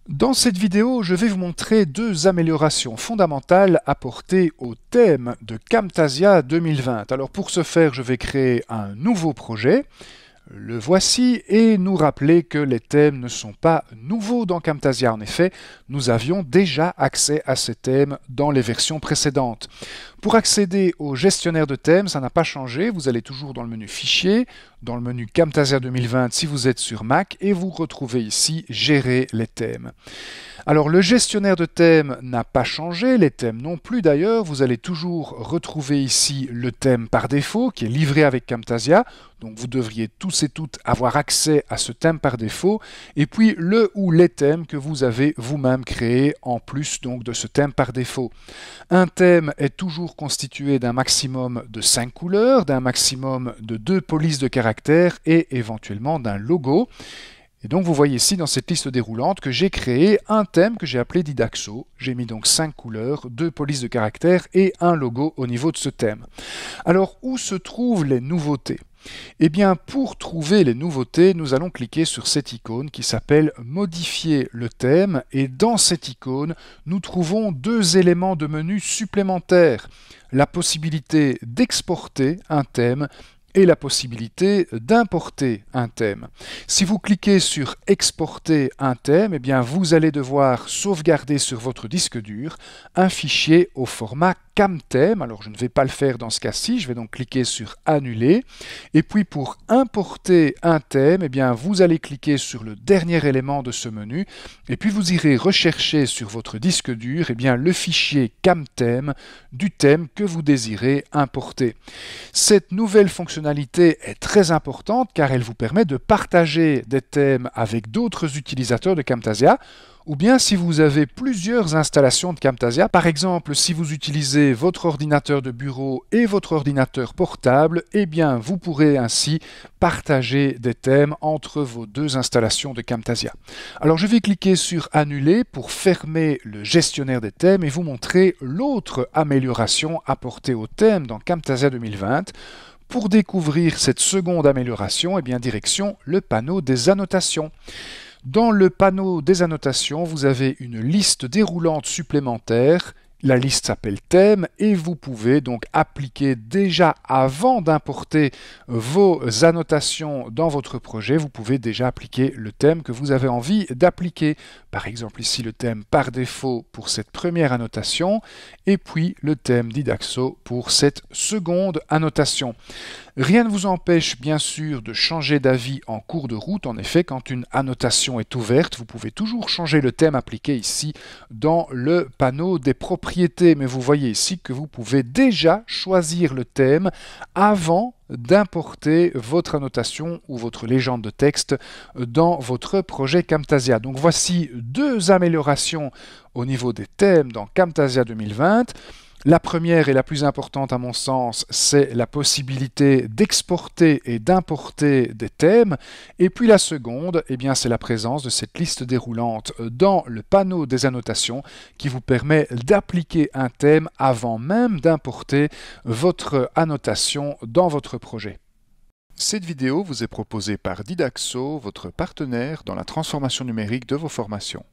Dans cette vidéo, je vais vous montrer deux améliorations fondamentales apportées au thème de Camtasia 2020. Alors pour ce faire, je vais créer un nouveau projet. Le voici et nous rappeler que les thèmes ne sont pas nouveaux dans Camtasia. En effet, nous avions déjà accès à ces thèmes dans les versions précédentes. Pour accéder au gestionnaire de thèmes, ça n'a pas changé. Vous allez toujours dans le menu Fichier, dans le menu Camtasia 2020 si vous êtes sur Mac et vous retrouvez ici Gérer les thèmes. Alors le gestionnaire de thèmes n'a pas changé, les thèmes non plus d'ailleurs. Vous allez toujours retrouver ici le thème par défaut qui est livré avec Camtasia. Donc vous devriez tous et toutes avoir accès à ce thème par défaut. Et puis le ou les thèmes que vous avez vous-même créés en plus donc de ce thème par défaut. Un thème est toujours constitué d'un maximum de 5 couleurs, d'un maximum de 2 polices de caractères et éventuellement d'un logo. Et donc vous voyez ici dans cette liste déroulante que j'ai créé un thème que j'ai appelé Didaxo. J'ai mis donc 5 couleurs, 2 polices de caractères et un logo au niveau de ce thème. Alors où se trouvent les nouveautés ? Eh bien, pour trouver les nouveautés, nous allons cliquer sur cette icône qui s'appelle Modifier le thème et dans cette icône, nous trouvons deux éléments de menu supplémentaires. La possibilité d'exporter un thème et la possibilité d'importer un thème. Si vous cliquez sur Exporter un thème, eh bien vous allez devoir sauvegarder sur votre disque dur un fichier au format CamTheme. Alors je ne vais pas le faire dans ce cas-ci, je vais donc cliquer sur Annuler. Et puis pour importer un thème, eh bien vous allez cliquer sur le dernier élément de ce menu et puis vous irez rechercher sur votre disque dur eh bien, le fichier CamTheme du thème que vous désirez importer. Cette nouvelle fonctionnalité est très importante car elle vous permet de partager des thèmes avec d'autres utilisateurs de Camtasia ou bien si vous avez plusieurs installations de Camtasia, par exemple si vous utilisez votre ordinateur de bureau et votre ordinateur portable, eh bien vous pourrez ainsi partager des thèmes entre vos deux installations de Camtasia. Alors je vais cliquer sur Annuler pour fermer le gestionnaire des thèmes et vous montrer l'autre amélioration apportée au thème dans Camtasia 2020. Pour découvrir cette seconde amélioration, eh bien direction le panneau des annotations. Dans le panneau des annotations, vous avez une liste déroulante supplémentaire. La liste s'appelle thème et vous pouvez donc appliquer déjà avant d'importer vos annotations dans votre projet, vous pouvez déjà appliquer le thème que vous avez envie d'appliquer. Par exemple ici le thème par défaut pour cette première annotation et puis le thème Didaxo pour cette seconde annotation. Rien ne vous empêche bien sûr de changer d'avis en cours de route. En effet, quand une annotation est ouverte, vous pouvez toujours changer le thème appliqué ici dans le panneau des propriétés. Mais vous voyez ici que vous pouvez déjà choisir le thème avant d'importer votre annotation ou votre légende de texte dans votre projet Camtasia. Donc voici deux améliorations au niveau des thèmes dans Camtasia 2020. La première et la plus importante à mon sens, c'est la possibilité d'exporter et d'importer des thèmes. Et puis la seconde, eh bien, c'est la présence de cette liste déroulante dans le panneau des annotations qui vous permet d'appliquer un thème avant même d'importer votre annotation dans votre projet. Cette vidéo vous est proposée par Didaxo, votre partenaire dans la transformation numérique de vos formations.